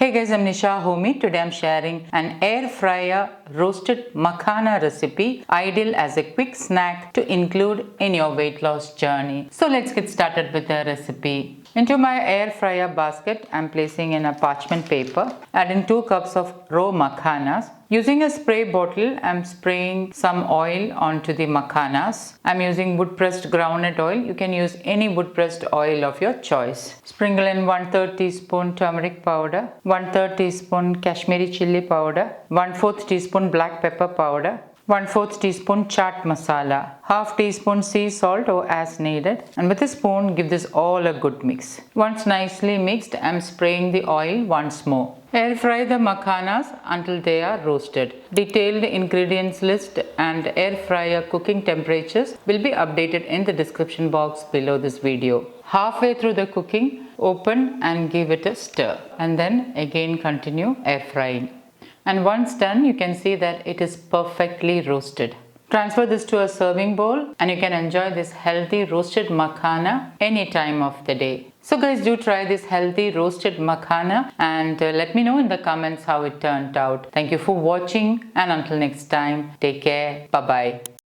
Hey guys, I'm Nisa Homey. Today I'm sharing an air fryer roasted makhana recipe, ideal as a quick snack to include in your weight loss journey. So let's get started with the recipe. Into my air fryer basket, I'm placing in a parchment paper, adding 2 cups of raw makhanas. Using a spray bottle, I'm spraying some oil onto the makhanas. I'm using wood pressed groundnut oil. You can use any wood pressed oil of your choice. Sprinkle in 1/3 teaspoon turmeric powder, 1/3 teaspoon kashmiri chilli powder, 1/4 teaspoon black pepper powder, 1/4 teaspoon chaat masala, half teaspoon sea salt or as needed, and with a spoon give this all a good mix. Once nicely mixed, I'm spraying the oil once more. Air fry the makhanas until they are roasted. Detailed ingredients list and air fryer cooking temperatures will be updated in the description box below this video. Halfway through the cooking, open and give it a stir, and then again continue air frying. And once done, you can see that it is perfectly roasted. Transfer this to a serving bowl and you can enjoy this healthy roasted makhana any time of the day. So guys, do try this healthy roasted makhana and let me know in the comments how it turned out. Thank you for watching, and until next time, take care. Bye bye.